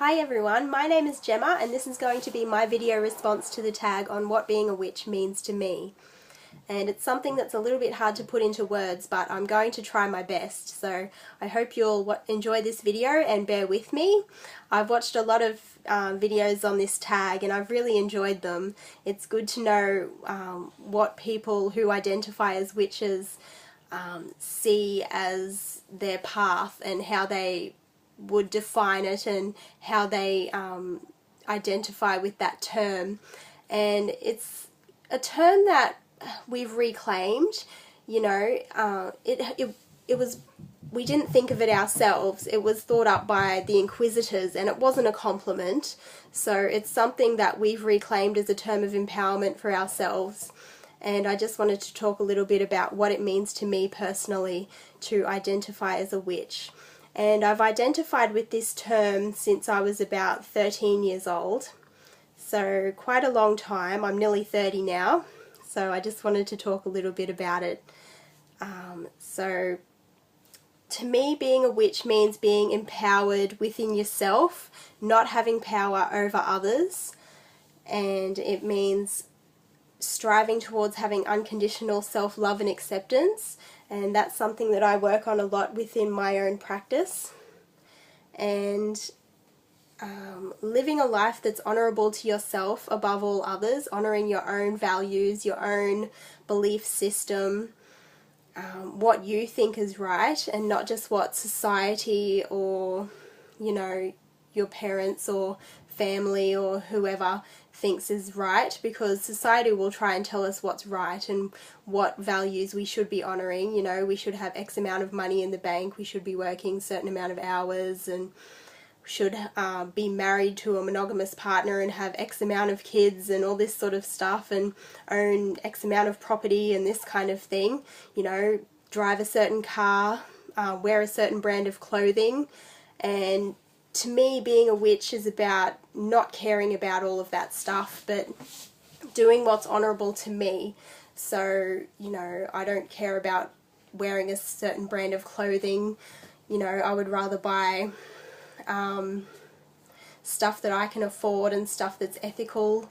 Hi everyone, my name is Gemma and this is going to be my video response to the tag on what being a witch means to me. And it's something that's a little bit hard to put into words, but I'm going to try my best. So I hope you'll enjoy this video and bear with me. I've watched a lot of videos on this tag and I've really enjoyed them. It's good to know what people who identify as witches see as their path and how they would define it and how they identify with that term. And it's a term that we've reclaimed, you know. It was, we didn't think of it ourselves. It was thought up by the Inquisitors and it wasn't a compliment. So it's something that we've reclaimed as a term of empowerment for ourselves. And I just wanted to talk a little bit about what it means to me personally to identify as a witch. And I've identified with this term since I was about 13 years old, so quite a long time. I'm nearly 30 now, so I just wanted to talk a little bit about it. So to me, being a witch means being empowered within yourself, not having power over others, and it means striving towards having unconditional self-love and acceptance. And that's something that I work on a lot within my own practice. And living a life that's honourable to yourself above all others, honouring your own values, your own belief system, what you think is right, and not just what society or, you know, your parents or family or whoever thinks is right, because society will try and tell us what's right and what values we should be honouring. You know, we should have X amount of money in the bank, we should be working a certain amount of hours, and should be married to a monogamous partner and have X amount of kids and all this sort of stuff, and own X amount of property and this kind of thing. You know, drive a certain car, wear a certain brand of clothing. And to me, being a witch is about not caring about all of that stuff, but doing what's honourable to me. So, you know, I don't care about wearing a certain brand of clothing. You know, I would rather buy stuff that I can afford and stuff that's ethical,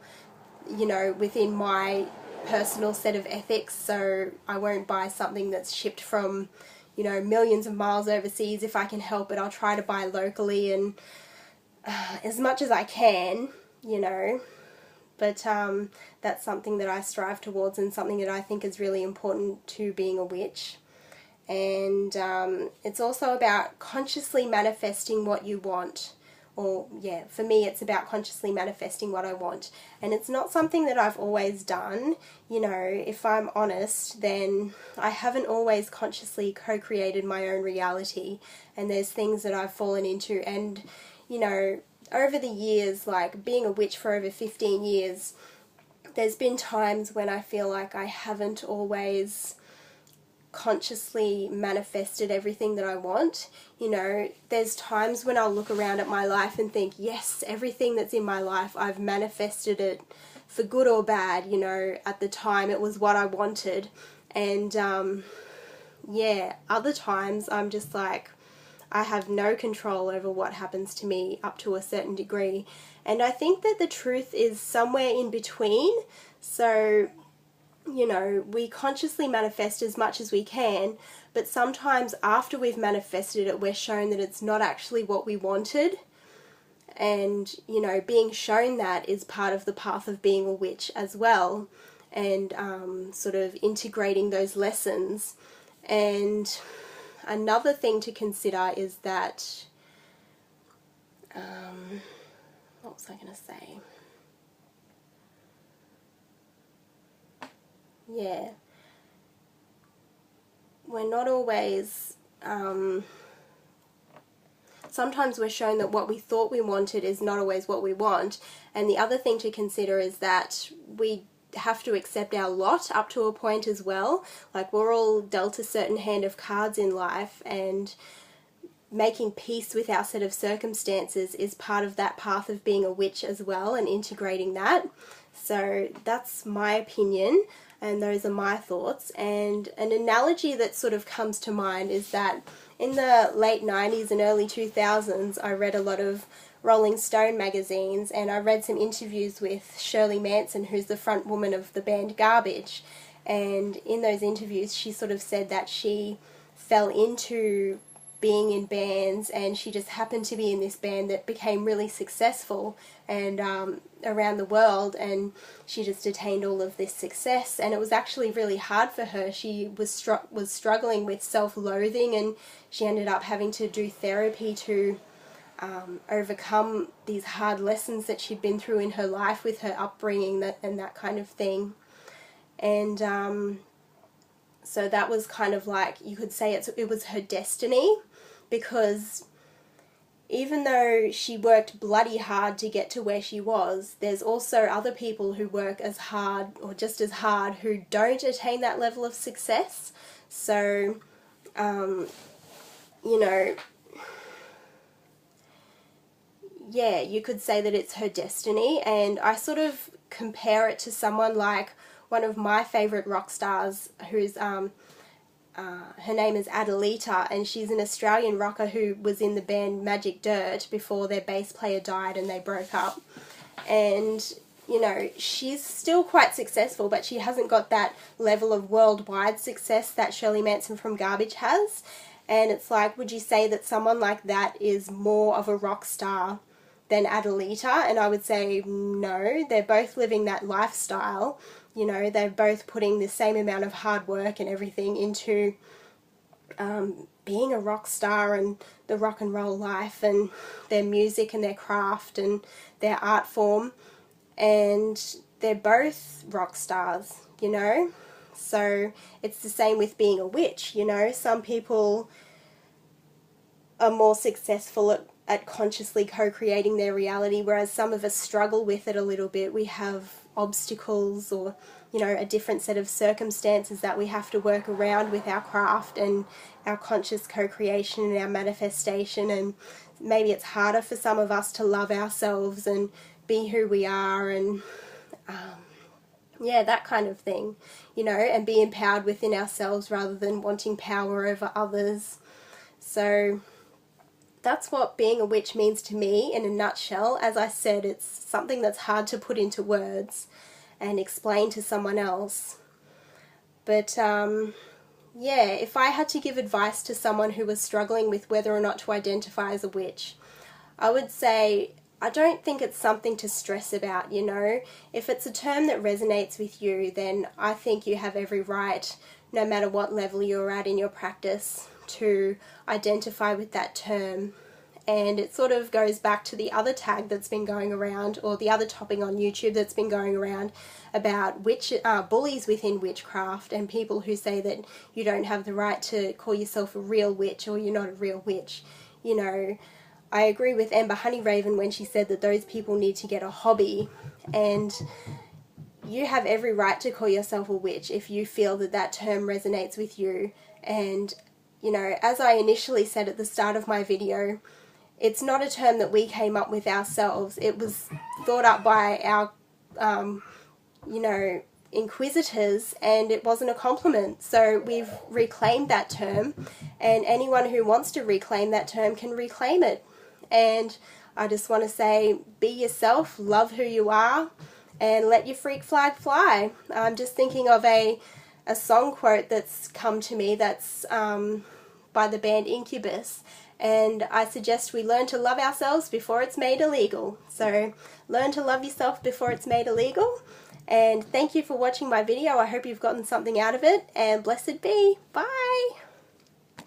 you know, within my personal set of ethics. So I won't buy something that's shipped from, you know, millions of miles overseas. If I can help it, I'll try to buy locally and as much as I can, you know. But that's something that I strive towards and something that I think is really important to being a witch. And it's also about consciously manifesting what you want. Or, yeah, for me it's about consciously manifesting what I want. And it's not something that I've always done. You know, if I'm honest, then I haven't always consciously co-created my own reality. And there's things that I've fallen into. And, you know, over the years, like being a witch for over 15 years, there's been times when I feel like I haven't always consciously manifested everything that I want. You know, there's times when I'll look around at my life and think, yes, everything that's in my life, I've manifested it for good or bad. You know, at the time it was what I wanted. And yeah, other times I'm just like, I have no control over what happens to me up to a certain degree. And I think that the truth is somewhere in between. So, you know, we consciously manifest as much as we can, but sometimes after we've manifested it, we're shown that it's not actually what we wanted. And, you know, being shown that is part of the path of being a witch as well. And sort of integrating those lessons. And another thing to consider is that, what was I going to say? Yeah, we're not always, sometimes we're shown that what we thought we wanted is not always what we want. And the other thing to consider is that we have to accept our lot up to a point as well. Like, we're all dealt a certain hand of cards in life, and making peace with our set of circumstances is part of that path of being a witch as well, and integrating that. So that's my opinion. And those are my thoughts. And an analogy that sort of comes to mind is that in the late 90s and early 2000s, I read a lot of Rolling Stone magazines, and I read some interviews with Shirley Manson, who's the front woman of the band Garbage. And in those interviews, she sort of said that she fell into being in bands, and she just happened to be in this band that became really successful and around the world, and she just attained all of this success. And it was actually really hard for her. She was struggling with self-loathing, and she ended up having to do therapy to overcome these hard lessons that she'd been through in her life with her upbringing and that kind of thing. And so that was kind of like, you could say it was her destiny, because even though she worked bloody hard to get to where she was, there's also other people who work as hard or just as hard who don't attain that level of success. So, you know, yeah, you could say that it's her destiny, and I sort of compare it to someone like one of my favourite rock stars, who's her name is Adelita, and she's an Australian rocker who was in the band Magic Dirt before their bass player died and they broke up. And, you know, she's still quite successful, but she hasn't got that level of worldwide success that Shirley Manson from Garbage has. And it's like, would you say that someone like that is more of a rock star than Adelita? And I would say no, they're both living that lifestyle. You know, they're both putting the same amount of hard work and everything into being a rock star and the rock and roll life and their music and their craft and their art form. And they're both rock stars, you know. So it's the same with being a witch, you know. Some people are more successful at consciously co-creating their reality, whereas some of us struggle with it a little bit. We have obstacles or, you know, a different set of circumstances that we have to work around with our craft and our conscious co-creation and our manifestation. And maybe it's harder for some of us to love ourselves and be who we are and yeah, that kind of thing, you know, and be empowered within ourselves rather than wanting power over others. So that's what being a witch means to me in a nutshell. As I said, it's something that's hard to put into words and explain to someone else. But yeah, if I had to give advice to someone who was struggling with whether or not to identify as a witch, I would say I don't think it's something to stress about, you know. If it's a term that resonates with you, then I think you have every right, no matter what level you're at in your practice, to identify with that term. And it sort of goes back to the other tag that's been going around, or the other topic on YouTube that's been going around about bullies within witchcraft and people who say that you don't have the right to call yourself a real witch or you're not a real witch. You know, I agree with Amber Honeyraven when she said that those people need to get a hobby, and you have every right to call yourself a witch if you feel that that term resonates with you. And, you know, as I initially said at the start of my video, it's not a term that we came up with ourselves. It was thought up by our, you know, inquisitors, and it wasn't a compliment. So we've reclaimed that term, and anyone who wants to reclaim that term can reclaim it. And I just want to say, be yourself, love who you are, and let your freak flag fly. I'm just thinking of a song quote that's come to me that's by the band Incubus, and I suggest we learn to love ourselves before it's made illegal. So learn to love yourself before it's made illegal. And thank you for watching my video. I hope you've gotten something out of it, and blessed be. Bye!